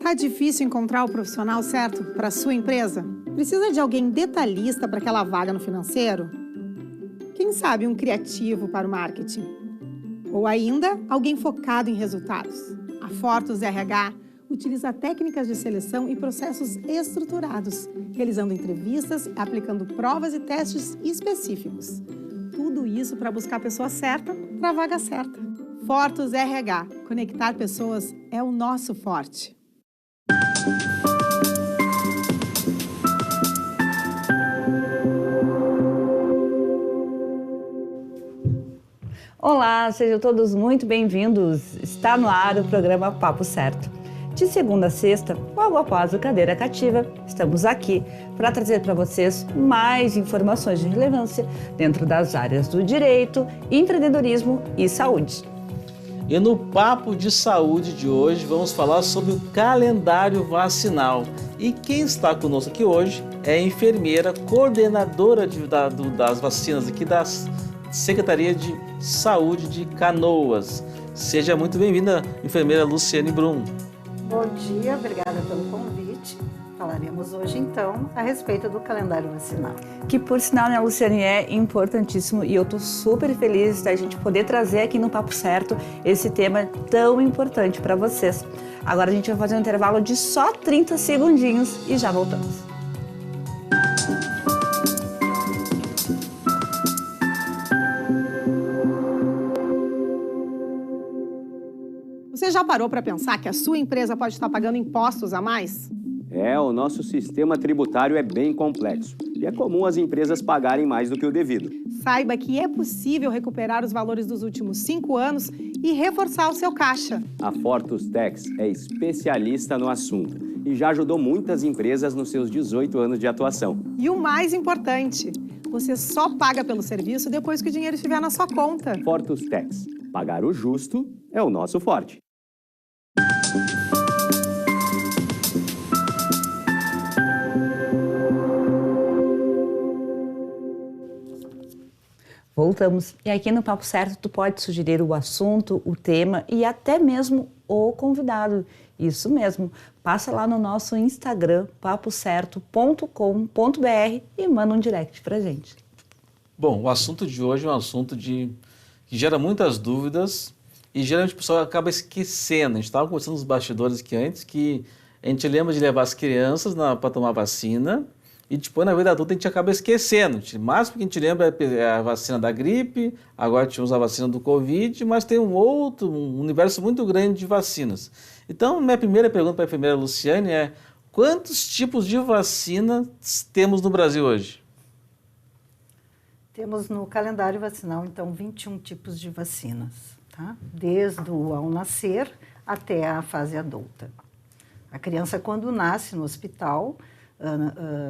Tá difícil encontrar o profissional certo para a sua empresa? Precisa de alguém detalhista para aquela vaga no financeiro? Quem sabe um criativo para o marketing? Ou ainda, alguém focado em resultados? A Fortus RH utiliza técnicas de seleção e processos estruturados, realizando entrevistas, aplicando provas e testes específicos. Tudo isso para buscar a pessoa certa para a vaga certa. Fortus RH. Conectar pessoas é o nosso forte. Olá, sejam todos muito bem-vindos. Está no ar o programa Papo Certo. De segunda a sexta, logo após o Cadeira Cativa, estamos aqui para trazer para vocês mais informações de relevância dentro das áreas do direito, empreendedorismo e saúde. E no Papo de Saúde de hoje vamos falar sobre o calendário vacinal. E quem está conosco aqui hoje é a enfermeira coordenadora das vacinas aqui da Secretaria de Saúde de Canoas. Seja muito bem-vinda, enfermeira Luciane Brum. Bom dia, obrigada pelo convite. Falaremos hoje, então, a respeito do calendário vacinal. Que, por sinal, né, Luciane, é importantíssimo e eu estou super feliz da gente poder trazer aqui no Papo Certo esse tema tão importante para vocês. Agora a gente vai fazer um intervalo de só 30 segundinhos e já voltamos. Você já parou para pensar que a sua empresa pode estar pagando impostos a mais? O nosso sistema tributário é bem complexo e é comum as empresas pagarem mais do que o devido. Saiba que é possível recuperar os valores dos últimos 5 anos e reforçar o seu caixa. A Fortus Tax é especialista no assunto e já ajudou muitas empresas nos seus 18 anos de atuação. E o mais importante, você só paga pelo serviço depois que o dinheiro estiver na sua conta. Fortus Tax. Pagar o justo é o nosso forte. Voltamos. E aqui no Papo Certo tu pode sugerir o assunto, o tema e até mesmo o convidado. Isso mesmo. Passa lá no nosso Instagram, papocerto.com.br e manda um direct pra gente. Bom, o assunto de hoje é um assunto que gera muitas dúvidas e geralmente o pessoal acaba esquecendo. A gente estava conversando nos bastidores aqui antes que a gente lembra de levar as crianças para tomar vacina e depois na vida adulta a gente acaba esquecendo. O máximo que a gente lembra é a vacina da gripe, agora tivemos a vacina do Covid, mas tem um universo muito grande de vacinas. Então, minha primeira pergunta para a enfermeira Luciane é: quantos tipos de vacina temos no Brasil hoje? Temos no calendário vacinal, então, 21 tipos de vacinas, tá? Desde o ao nascer até a fase adulta. A criança, quando nasce no hospital,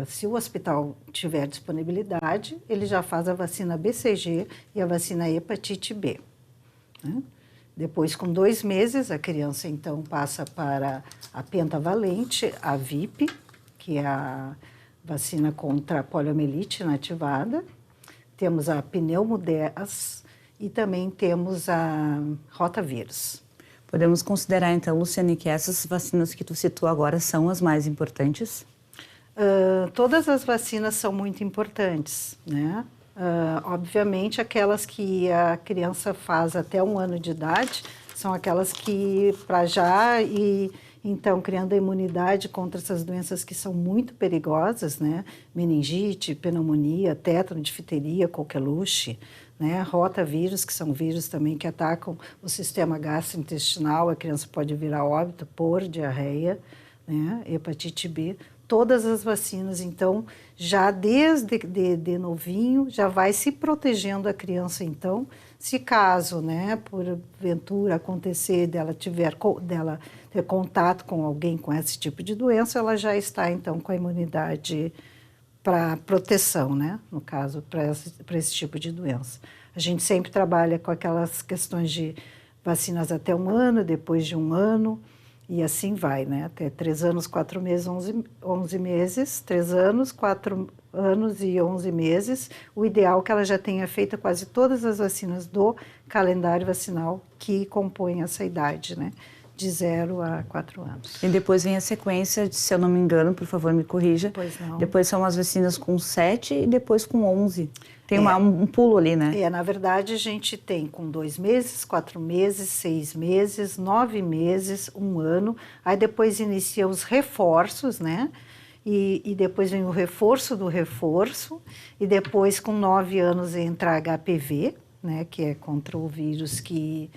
se o hospital tiver disponibilidade, ele já faz a vacina BCG e a vacina hepatite B, né? Depois, com 2 meses, a criança, então, passa para a pentavalente, a VIP, que é a vacina contra a poliomielite inativada. Temos a pneumo 10 e também temos a rotavírus. Podemos considerar, então, Luciane, que essas vacinas que tu citou agora são as mais importantes? Todas as vacinas são muito importantes, né? Obviamente, aquelas que a criança faz até 1 ano de idade são aquelas que, para já, e então criando a imunidade contra essas doenças que são muito perigosas, né? Meningite, pneumonia, tétano, difteria, coqueluche, né? Rotavírus, que são vírus também que atacam o sistema gastrointestinal, a criança pode vir a óbito por diarreia, né? Hepatite B. Todas as vacinas, então, já desde de novinho, já vai se protegendo a criança, então, se caso, né, porventura acontecer dela ter contato com alguém com esse tipo de doença, ela já está, então, com a imunidade para proteção, né, no caso, para esse tipo de doença. A gente sempre trabalha com aquelas questões de vacinas até 1 ano, depois de 1 ano, e assim vai, né? Até 3 anos, 4 meses, 11 meses, 3 anos, 4 anos e 11 meses. O ideal é que ela já tenha feito quase todas as vacinas do calendário vacinal que compõem essa idade, né? de 0 a 4 anos. E depois vem a sequência, se eu não me engano, por favor, me corrija. Pois não. Depois são as vacinas com 7 e depois com 11. Tem um pulo ali, né? Na verdade, a gente tem com 2 meses, 4 meses, 6 meses, 9 meses, 1 ano. Aí depois inicia os reforços, né? E depois vem o reforço do reforço. E depois, com 9 anos, entra HPV, né? Que é contra o vírus que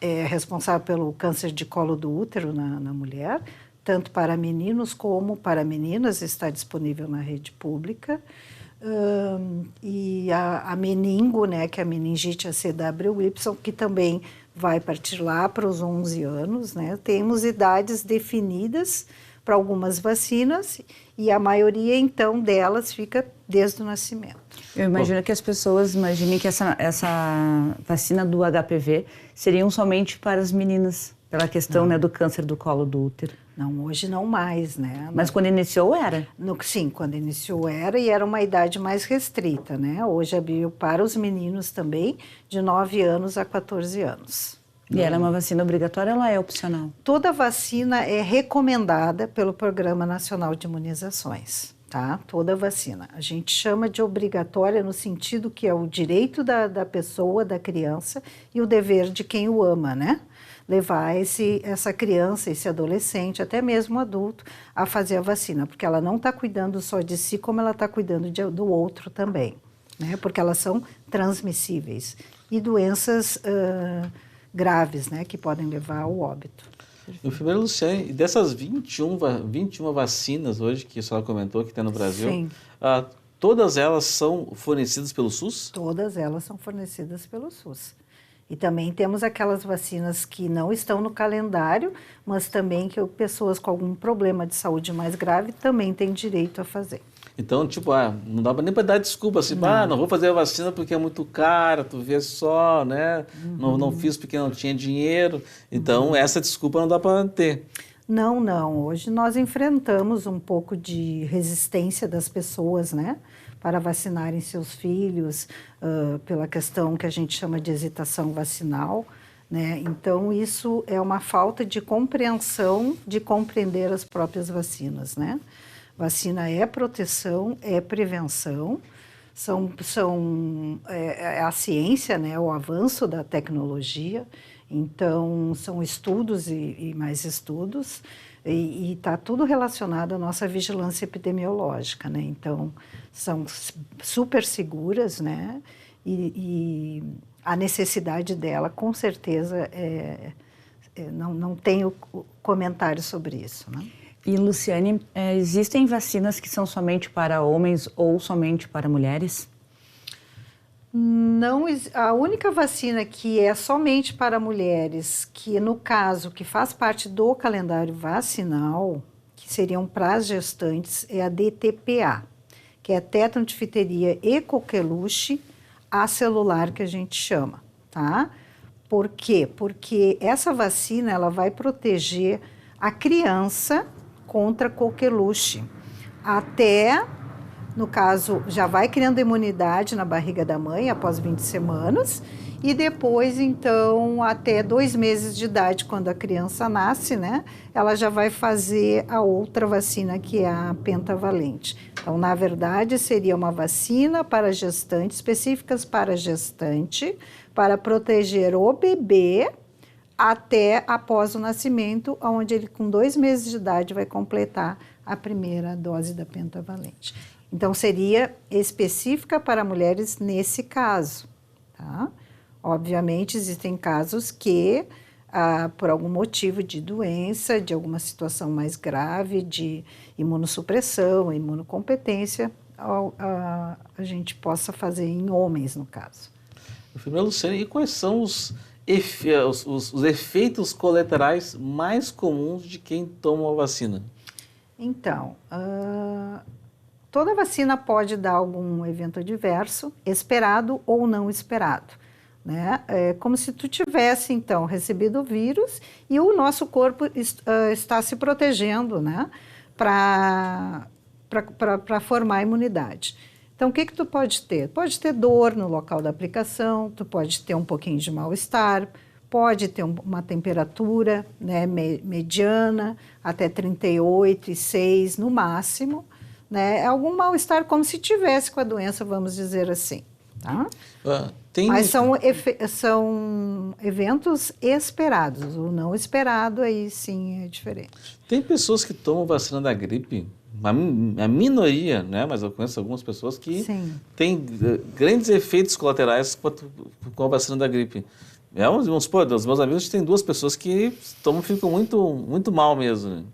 é responsável pelo câncer de colo do útero na mulher. Tanto para meninos como para meninas, está disponível na rede pública. E a meningo, né, que é a meningite ACWY, que também vai partir lá para os 11 anos, né? Temos idades definidas para algumas vacinas e a maioria, então, delas fica desde o nascimento. Eu imagino que as pessoas imaginem que essa vacina do HPV seriam somente para as meninas, pela questão, né, do câncer do colo do útero. Não, hoje não mais, né? Mas quando iniciou era? Sim, quando iniciou era, e era uma idade mais restrita, né? Hoje abriu para os meninos também, de 9 anos a 14 anos. E ela é uma vacina obrigatória ou ela é opcional? Toda vacina é recomendada pelo Programa Nacional de Imunizações, tá? Toda vacina. A gente chama de obrigatória no sentido que é o direito da pessoa, da criança, e o dever de quem o ama, né? Levar essa criança, esse adolescente, até mesmo adulto, a fazer a vacina, porque ela não está cuidando só de si, como ela está cuidando do outro também, né? Porque elas são transmissíveis e doenças graves, né? Que podem levar ao óbito. Enfermeira Luciane, dessas 21 vacinas hoje que a senhora comentou que tem no Brasil, Sim. Todas elas são fornecidas pelo SUS? Todas elas são fornecidas pelo SUS. E também temos aquelas vacinas que não estão no calendário, mas também que pessoas com algum problema de saúde mais grave também têm direito a fazer. Então, tipo, não dá nem para dar desculpa, assim, não vou fazer a vacina porque é muito cara, tu vê só, né? Não fiz porque não tinha dinheiro. Então, essa desculpa não dá para ter. Não. Hoje nós enfrentamos um pouco de resistência das pessoas, né? Para vacinarem seus filhos, pela questão que a gente chama de hesitação vacinal, né? Então, isso é uma falta de compreensão, de compreender as próprias vacinas, né? Vacina é proteção, é prevenção, é a ciência, né? O avanço da tecnologia. Então, são estudos e mais estudos, e está tudo relacionado à nossa vigilância epidemiológica, né? Então, são super seguras, né? E a necessidade dela, com certeza, não tenho comentário sobre isso, né? E, Luciane, existem vacinas que são somente para homens ou somente para mulheres? Não, a única vacina que é somente para mulheres, que no caso, que faz parte do calendário vacinal, que seriam para as gestantes, é a DTPA, que é tétano, difteria e coqueluche acelular, que a gente chama, tá? Por quê? Porque essa vacina, ela vai proteger a criança contra coqueluche até... No caso, já vai criando imunidade na barriga da mãe após 20 semanas e depois, então, até 2 meses de idade, quando a criança nasce, né? Ela já vai fazer a outra vacina, que é a pentavalente. Então, na verdade, seria uma vacina para gestante, específicas para gestante, para proteger o bebê até após o nascimento, onde ele, com 2 meses de idade, vai completar a primeira dose da pentavalente. Então, seria específica para mulheres nesse caso, tá? Obviamente, existem casos que, por algum motivo de doença, de alguma situação mais grave, de imunossupressão, imunocompetência, a gente possa fazer em homens, no caso. Enfermeira Luciane, e quais são os efeitos colaterais mais comuns de quem toma a vacina? Então, toda vacina pode dar algum evento adverso, esperado ou não esperado, né? É como se tu tivesse, então, recebido o vírus e o nosso corpo está se protegendo, né? Para formar a imunidade. Então, o que tu pode ter? Pode ter dor no local da aplicação, tu pode ter um pouquinho de mal-estar, pode ter uma temperatura, né, mediana, até 38,6 no máximo, né? Algum mal-estar como se tivesse com a doença, vamos dizer assim, tá? Mas são eventos esperados, o não esperado aí sim é diferente. Tem pessoas que tomam vacina da gripe, a minoria, né? Mas eu conheço algumas pessoas que têm grandes efeitos colaterais com a vacina da gripe. Vamos supor, dos meus amigos tem 2 pessoas que ficam muito mal mesmo.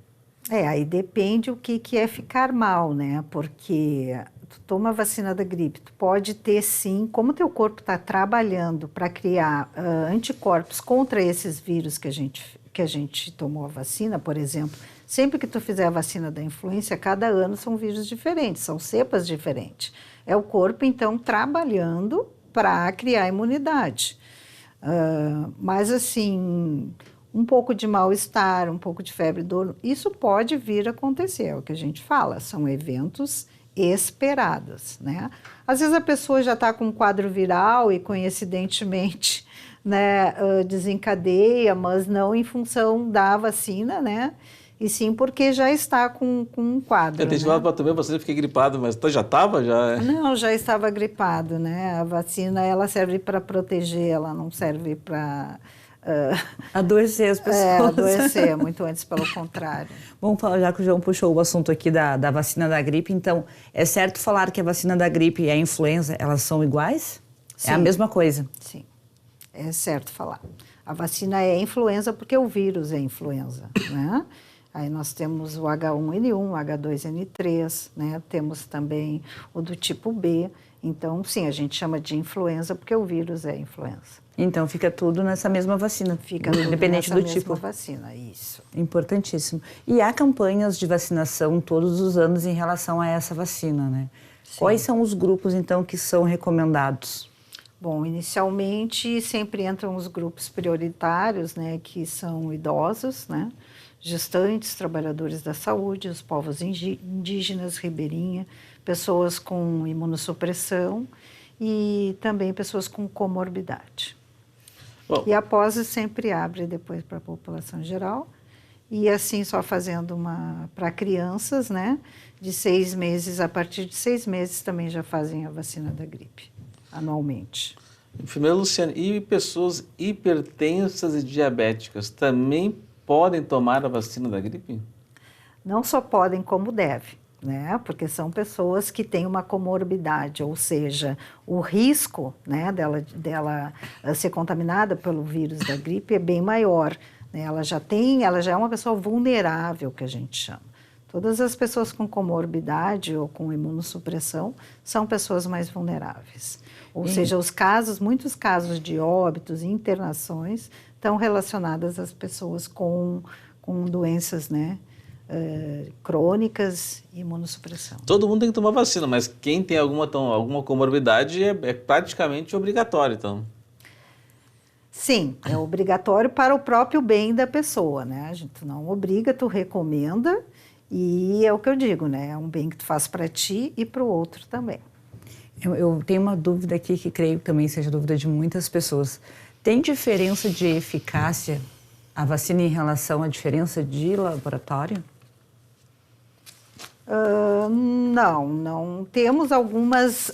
Aí depende o que é ficar mal, né? Porque tu toma a vacina da gripe, tu pode ter sim, como teu corpo está trabalhando para criar anticorpos contra esses vírus que a gente tomou a vacina, por exemplo, sempre que tu fizer a vacina da influenza, cada ano são vírus diferentes, são cepas diferentes. É o corpo, então, trabalhando para criar imunidade. Mas, assim, um pouco de mal-estar, um pouco de febre, dor, isso pode vir a acontecer, é o que a gente fala, são eventos esperados, né? Às vezes a pessoa já está com um quadro viral e coincidentemente, né, desencadeia, mas não em função da vacina, né? E sim porque já está com um quadro. Tem gente que fala também, você fiquei gripado, mas já estava? Não, já estava gripado, né? A vacina, ela serve para proteger, ela não serve para... adoecer as pessoas. Adoecer, muito antes, pelo contrário. Vamos falar, já que o João puxou o assunto aqui da vacina da gripe, então, é certo falar que a vacina da gripe e a influenza, elas são iguais? Sim. É a mesma coisa? Sim, é certo falar. A vacina é influenza porque o vírus é influenza, né? Aí nós temos o H1N1, o H2N3, né? Temos também o do tipo B. Então, sim, a gente chama de influenza porque o vírus é influenza. Então, fica tudo nessa mesma vacina, fica tudo independente nessa do tipo. Vacina, isso. Importantíssimo. E há campanhas de vacinação todos os anos em relação a essa vacina, né? Sim. Quais são os grupos, então, que são recomendados? Bom, inicialmente sempre entram os grupos prioritários, né, que são idosos, né, gestantes, trabalhadores da saúde, os povos indígenas, ribeirinha, pessoas com imunossupressão e também pessoas com comorbidade. Bom. E após sempre abre depois para a população geral e assim só fazendo para crianças, né, de 6 meses, a partir de 6 meses também já fazem a vacina da gripe. Anualmente. Enfermeira Luciane, e pessoas hipertensas e diabéticas também podem tomar a vacina da gripe? Não só podem, como devem, né? Porque são pessoas que têm uma comorbidade, ou seja, o risco, né, dela ser contaminada pelo vírus da gripe é bem maior, né? Ela já é uma pessoa vulnerável, que a gente chama. Todas as pessoas com comorbidade ou com imunossupressão são pessoas mais vulneráveis. Ou seja, muitos casos de óbitos e internações estão relacionadas às pessoas com doenças, né, crônicas e imunossupressão. Todo mundo tem que tomar vacina, mas quem tem alguma comorbidade é praticamente obrigatório, então. Sim, é obrigatório para o próprio bem da pessoa, né? A gente não obriga, tu recomenda. E é o que eu digo, né? É um bem que tu faz para ti e para o outro também. Eu tenho uma dúvida aqui que creio que também seja dúvida de muitas pessoas. Tem diferença de eficácia a vacina em relação à diferença de laboratório? Não. Temos algumas...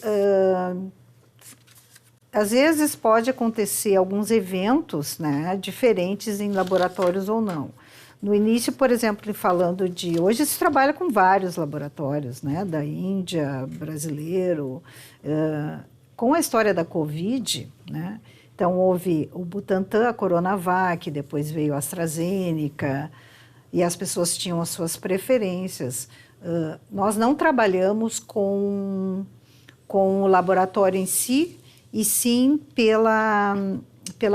às vezes pode acontecer alguns eventos, né, diferentes em laboratórios ou não. No início, por exemplo, falando de... Hoje se trabalha com vários laboratórios, né? Da Índia, brasileiro. Com a história da Covid, né? Então, houve o Butantan, a Coronavac, depois veio a AstraZeneca, e as pessoas tinham as suas preferências. Nós não trabalhamos com o laboratório em si, e sim pela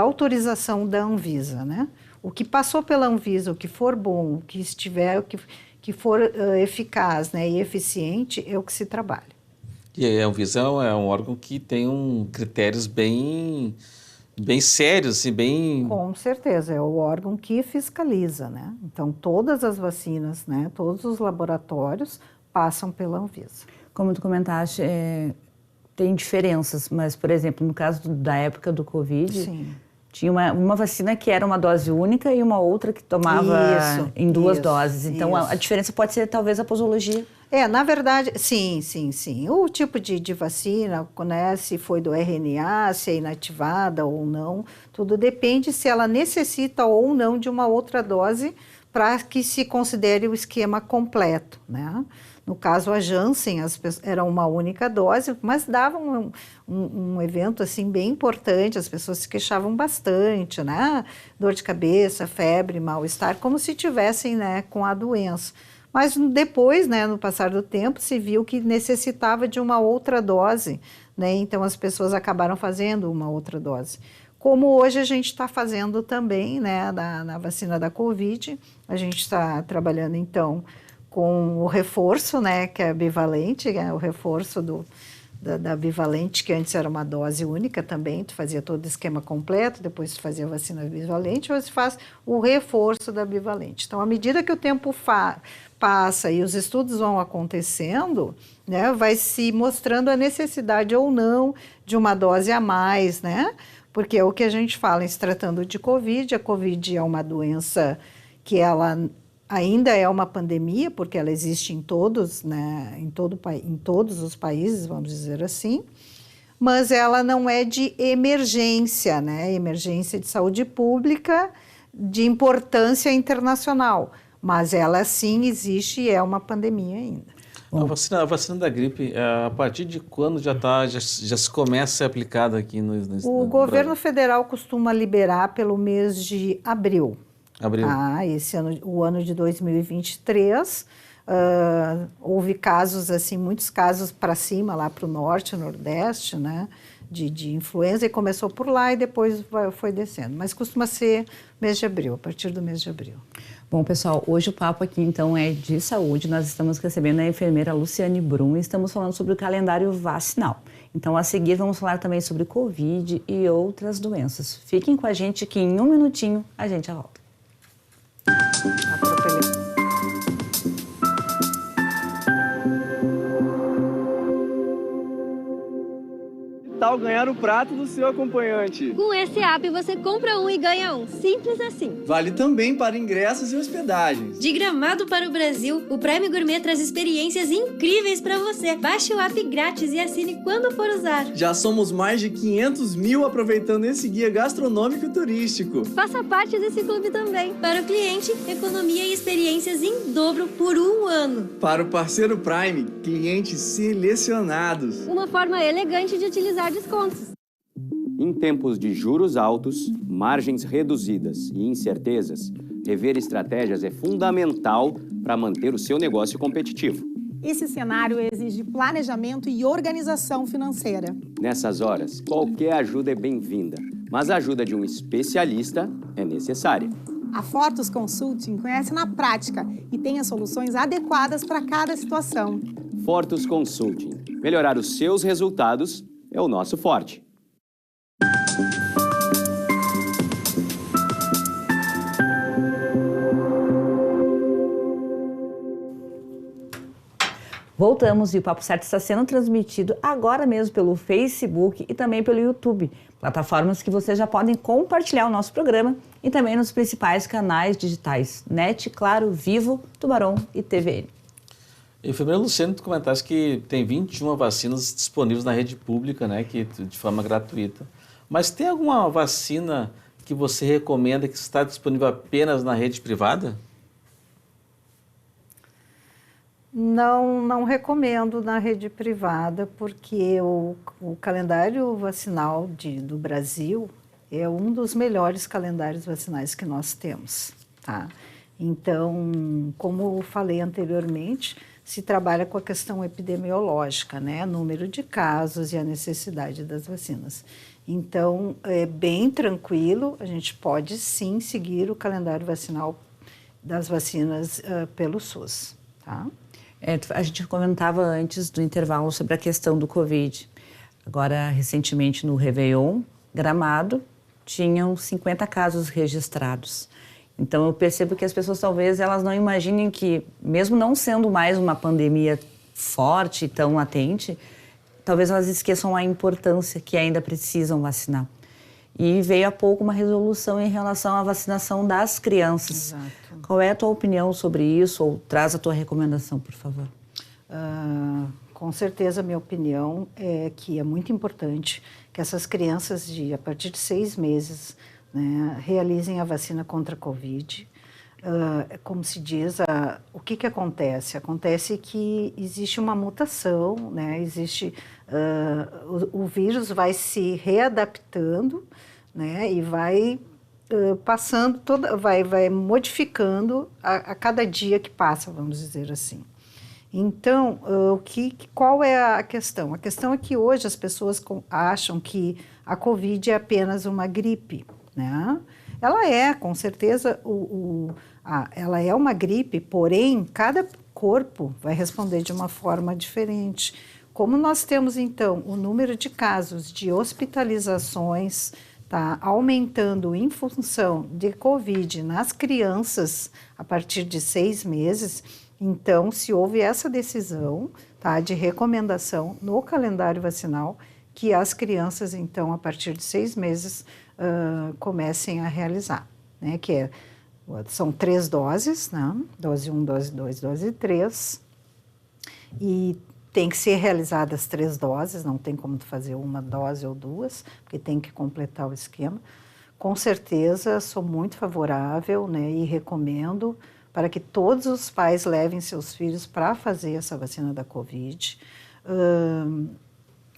autorização da Anvisa, né? O que passou pela Anvisa, o que for bom, o que estiver, que for eficaz, né, e eficiente, é o que se trabalha. E a Anvisa é um órgão que tem critérios bem sérios, assim, bem... Com certeza, é o órgão que fiscaliza, né? Então, todas as vacinas, né, todos os laboratórios passam pela Anvisa. Como tu comentaste, tem diferenças, mas, por exemplo, no caso da época do Covid... Sim. Tinha uma vacina que era uma dose única e uma outra que tomava em duas doses. Então, a diferença pode ser talvez a posologia. Na verdade, sim. O tipo de vacina, né, se foi do RNA, se é inativada ou não, tudo depende se ela necessita ou não de uma outra dose para que se considere o esquema completo, né? No caso, a Janssen era uma única dose, mas dava um evento assim bem importante, as pessoas se queixavam bastante, né? Dor de cabeça, febre, mal-estar, como se tivessem, né, com a doença. Mas depois, né, no passar do tempo, se viu que necessitava de uma outra dose, né? Então as pessoas acabaram fazendo uma outra dose. Como hoje a gente está fazendo também, né, na vacina da Covid, a gente está trabalhando então com o reforço, né, que é bivalente, o reforço da bivalente, que antes era uma dose única também, tu fazia todo o esquema completo, depois tu fazia a vacina bivalente, hoje se faz o reforço da bivalente. Então, à medida que o tempo passa e os estudos vão acontecendo, né, vai se mostrando a necessidade ou não de uma dose a mais, né, porque é o que a gente fala, se tratando de Covid, a Covid é uma doença que ela ainda é uma pandemia, porque ela existe em todos, né, em todos os países, vamos dizer assim, mas ela não é de emergência, né, emergência de saúde pública de importância internacional, mas ela sim existe e é uma pandemia ainda. A vacina da gripe, a partir de quando já se começa a ser aplicada aqui no O governo federal costuma liberar pelo mês de abril. Esse ano, o ano de 2023, houve casos, assim, muitos casos para cima, lá para o norte, nordeste, né, de influenza, e começou por lá e depois foi descendo. Mas costuma ser mês de abril, a partir do mês de abril. Bom, pessoal, hoje o papo aqui, então, é de saúde. Nós estamos recebendo a enfermeira Luciane Brum e estamos falando sobre o calendário vacinal. Então, a seguir, vamos falar também sobre Covid e outras doenças. Fiquem com a gente que em um minutinho a gente já volta. Tal ganhar o prato do seu acompanhante. Com esse app você compra um e ganha um. Simples assim. Vale também para ingressos e hospedagens. De Gramado para o Brasil, o Prime Gourmet traz experiências incríveis para você. Baixe o app grátis e assine quando for usar. Já somos mais de 500 mil aproveitando esse guia gastronômico e turístico. Faça parte desse clube também. Para o cliente, economia e experiências em dobro por um ano. Para o parceiro Prime, clientes selecionados. Uma forma elegante de utilizar descontos. Em tempos de juros altos, margens reduzidas e incertezas, rever estratégias é fundamental para manter o seu negócio competitivo. Esse cenário exige planejamento e organização financeira. Nessas horas, qualquer ajuda é bem-vinda, mas a ajuda de um especialista é necessária. A Fortus Consulting conhece na prática e tem as soluções adequadas para cada situação. Fortus Consulting. Melhorar os seus resultados é o nosso forte. Voltamos e o Papo Certo está sendo transmitido agora mesmo pelo Facebook e também pelo YouTube, plataformas que vocês já podem compartilhar o nosso programa e também nos principais canais digitais, NET, Claro, Vivo, Tubarão e TVN. Enfermeira Luciane, tu comentaste que tem 21 vacinas disponíveis na rede pública, né, que de forma gratuita. Mas tem alguma vacina que você recomenda que está disponível apenas na rede privada? Não recomendo na rede privada, porque o calendário vacinal do Brasil é um dos melhores calendários vacinais que nós temos, tá? Então, como eu falei anteriormente, se trabalha com a questão epidemiológica, né? Número de casos e a necessidade das vacinas. Então, é bem tranquilo, a gente pode sim seguir o calendário vacinal das vacinas pelo SUS, tá? A gente comentava antes do intervalo sobre a questão do Covid. Agora, recentemente, no Réveillon, Gramado, tinham 50 casos registrados. Então, eu percebo que as pessoas, talvez, elas não imaginem que, mesmo não sendo mais uma pandemia forte e tão latente, talvez elas esqueçam a importância que ainda precisam vacinar. E veio há pouco uma resolução em relação à vacinação das crianças. Exato. Qual é a tua opinião sobre isso? Ou traz a tua recomendação, por favor. Com certeza, a minha opinião é que é muito importante que essas crianças a partir de 6 meses, né, realizem a vacina contra a Covid. Como se diz, o que acontece? Acontece que existe uma mutação, né? O vírus vai se readaptando, né? E vai passando, vai modificando a cada dia que passa, vamos dizer assim. Então, qual é a questão? A questão é que hoje as pessoas acham que a Covid é apenas uma gripe, né? Ela é, com certeza, ela é uma gripe, porém, cada corpo vai responder de uma forma diferente. Como nós temos, então, o número de casos de hospitalizações está aumentando em função de Covid nas crianças a partir de 6 meses, então, se houve essa decisão, tá, de recomendação no calendário vacinal, que as crianças, então, a partir de 6 meses, comecem a realizar, né, são 3 doses, né, dose 1, dose 2, dose 3, e tem que ser realizadas 3 doses, não tem como fazer uma dose ou 2, porque tem que completar o esquema. Com certeza, sou muito favorável, né, e recomendo para que todos os pais levem seus filhos para fazer essa vacina da Covid.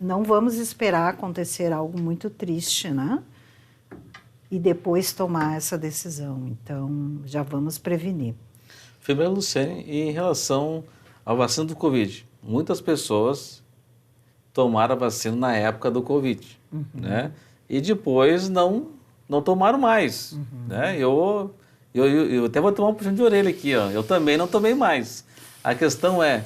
Não vamos esperar acontecer algo muito triste, né? E depois tomar essa decisão. Então, já vamos prevenir. Enfermeira Luciane, e em relação à vacina do Covid, muitas pessoas tomaram a vacina na época do Covid, né? E depois não tomaram mais, né? Eu até vou tomar um puxão de orelha aqui, ó. Eu também não tomei mais. A questão é,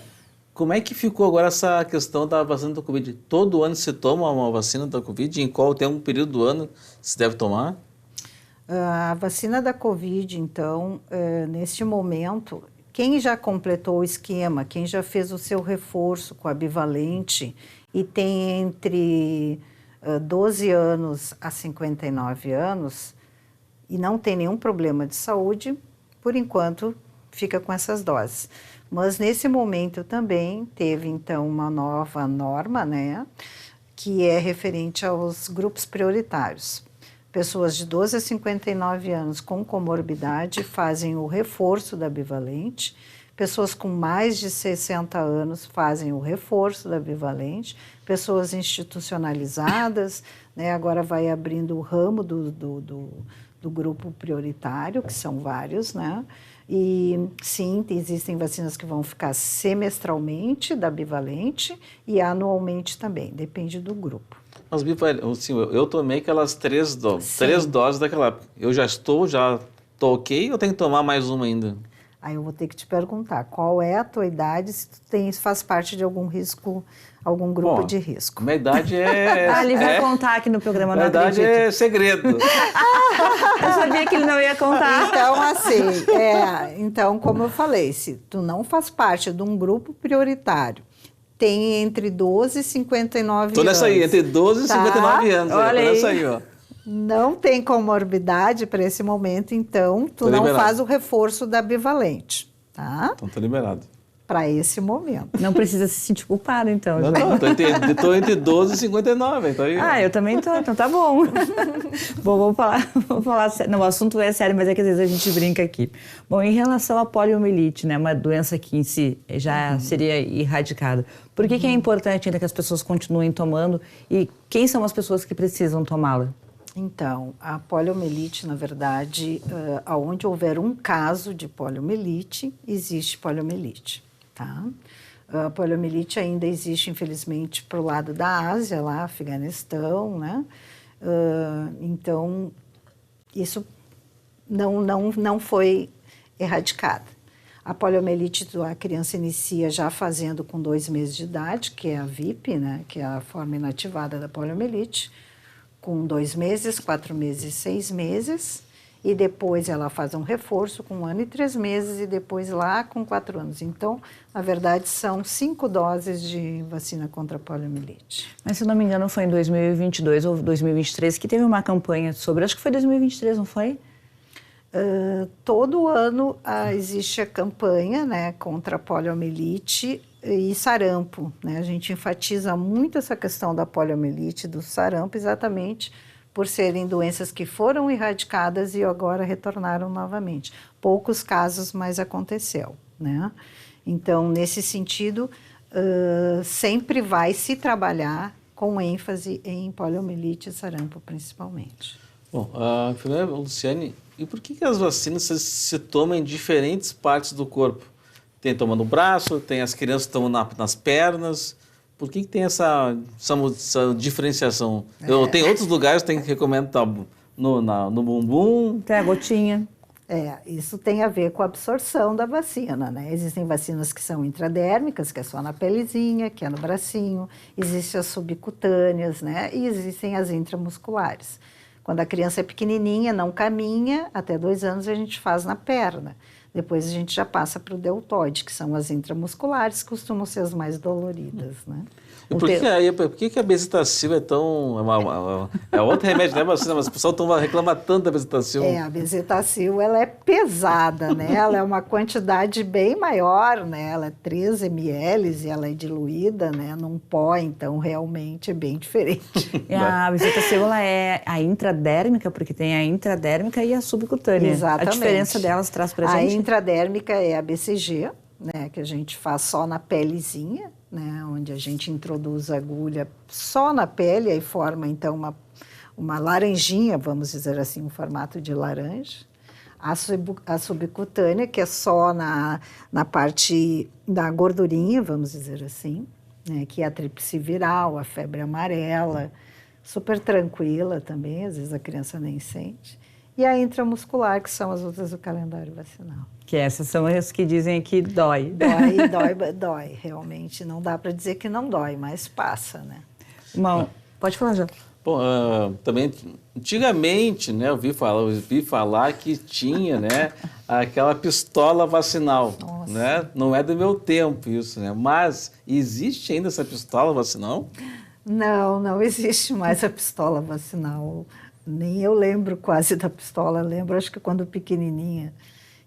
como é que ficou agora essa questão da vacina do Covid? Todo ano se toma uma vacina da Covid? Em qual tem um período do ano que se deve tomar? A vacina da Covid, então, neste momento, quem já completou o esquema, quem já fez o seu reforço com a bivalente e tem entre 12 anos a 59 anos e não tem nenhum problema de saúde, por enquanto, fica com essas doses. Mas nesse momento também teve, então, uma nova norma, né, que é referente aos grupos prioritários. Pessoas de 12 a 59 anos com comorbidade fazem o reforço da bivalente, pessoas com mais de 60 anos fazem o reforço da bivalente, pessoas institucionalizadas, né, agora vai abrindo o ramo do grupo prioritário, que são vários, né? E sim, existem vacinas que vão ficar semestralmente da bivalente e anualmente também, depende do grupo. Mas, assim, eu tomei aquelas 3 doses daquela época. Eu já tô ok ou tenho que tomar mais uma ainda? Aí eu vou ter que te perguntar, qual é a tua idade, se tu faz parte de algum risco, algum grupo de risco? Minha idade é... ele vai contar aqui no programa, não acredito. Minha idade é segredo. Eu sabia que ele não ia contar. Então, assim, então, como eu falei, se tu não faz parte de um grupo prioritário, tem entre 12 e 59 anos. Tô nessa aí, entre 12 e 59 anos. Olha tô nessa aí, ó. Não tem comorbidade para esse momento, então tu não faz o reforço da bivalente, tá? Então tô liberado. Para esse momento. Não precisa se sentir culpado, então. Não, tô entre 12 e 59, então aí... Eu também tô, então tá bom. Bom, vamos falar sério. Não, o assunto é sério, mas é que às vezes a gente brinca aqui. Bom, em relação à poliomielite, né, uma doença que em si já seria erradicada, por que é importante ainda que as pessoas continuem tomando e quem são as pessoas que precisam tomá-la? Então, a poliomielite, na verdade, aonde houver um caso de poliomielite, existe poliomielite, tá? A poliomielite ainda existe, infelizmente, para o lado da Ásia, lá, Afeganistão, né? Então, isso não foi erradicada. A poliomielite a criança inicia já fazendo com 2 meses de idade, que é a VIP, né? Que é a forma inativada da poliomielite, com 2 meses, 4 meses e 6 meses. e depois ela faz um reforço com 1 ano e 3 meses e depois lá com 4 anos. Então, na verdade, são 5 doses de vacina contra a poliomielite. Mas, se não me engano, foi em 2022 ou 2023 que teve uma campanha sobre, acho que foi 2023, não foi? Todo ano existe a campanha, né, contra a poliomielite e sarampo, né? A gente enfatiza muito essa questão da poliomielite e do sarampo exatamente por serem doenças que foram erradicadas e agora retornaram novamente. Poucos casos, mas aconteceu, né? Então, nesse sentido, sempre vai se trabalhar com ênfase em poliomielite e sarampo, principalmente. Bom, a enfermeira Luciane, e por que as vacinas se tomam em diferentes partes do corpo? Tem tomando no braço, tem as crianças que tomam nas pernas. Por que tem essa diferenciação? Tem outros lugares que tem que recomendar no bumbum. Tem a gotinha. Isso tem a ver com a absorção da vacina, né? Existem vacinas que são intradérmicas, que é só na pelezinha, que é no bracinho. Existem as subcutâneas, né? E existem as intramusculares. Quando a criança é pequenininha, não caminha, até 2 anos a gente faz na perna. Depois a gente já passa para o deltoide, que são as intramusculares, que costumam ser as mais doloridas, né? E por que a bezetacil é tão... É outro remédio, né, vacina? Mas o pessoal reclama tanto da bezetacil. A bezetacil, ela é pesada, né? Ela é uma quantidade bem maior, né? Ela é 3 ml e ela é diluída, né, num pó, então realmente é bem diferente. A bezetacil, ela é a intradérmica, porque tem a intradérmica e a subcutânea. Exatamente. A diferença delas traz pra gente? A intradérmica é a BCG, né, que a gente faz só na pelezinha, né, onde a gente introduz a agulha só na pele e forma então uma laranjinha, vamos dizer assim, um formato de laranja. A subcutânea, que é só na parte da gordurinha, vamos dizer assim, né, que é a tríplice viral, a febre amarela, super tranquila também, às vezes a criança nem sente. E a intramuscular, que são as outras do calendário vacinal. Que essas são as que dizem que dói. Dói. Realmente não dá para dizer que não dói, mas passa, né? Bom, pode falar já. Bom, também, antigamente, né, eu vi falar que tinha, né, aquela pistola vacinal. Nossa. Né? Não é do meu tempo isso, né? Mas existe ainda essa pistola vacinal? Não existe mais a pistola vacinal. Nem eu lembro quase da pistola, lembro acho que quando pequenininha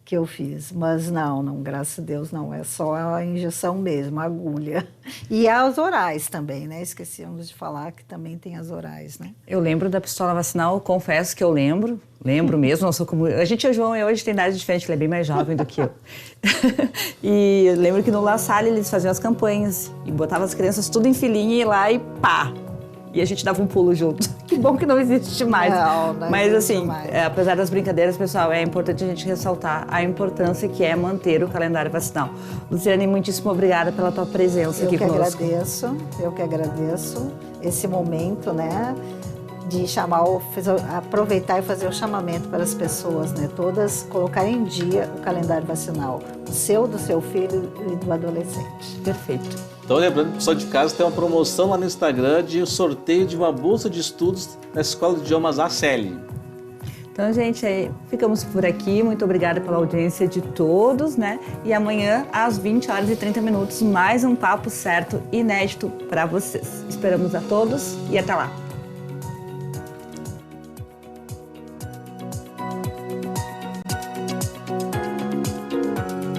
que eu fiz, mas não, graças a Deus não, é só a injeção mesmo, a agulha. E as orais também, né? Esquecíamos de falar que também tem as orais, né? Eu lembro da pistola vacinal, confesso que eu lembro mesmo, não sou como... A gente, o João, hoje tem idade diferente, ele é bem mais jovem do que eu. E eu lembro que no La Salle eles faziam as campanhas e botavam as crianças tudo em filinha e ia lá e pá! E a gente dava um pulo junto. Que bom que não existe mais. Não mas existe assim, mais. Apesar das brincadeiras, pessoal, é importante a gente ressaltar a importância que é manter o calendário vacinal. Luciane, muitíssimo obrigada pela tua presença aqui conosco. Eu que agradeço esse momento, né, de aproveitar e fazer o chamamento para as pessoas, né, todas colocarem em dia o calendário vacinal, do seu filho e do adolescente. Perfeito. Então, lembrando que o pessoal de casa tem uma promoção lá no Instagram de sorteio de uma bolsa de estudos na Escola de Idiomas ACL. Então, gente, ficamos por aqui. Muito obrigada pela audiência de todos, né? E amanhã, às 20h30, mais um Papo Certo inédito para vocês. Esperamos a todos e até lá.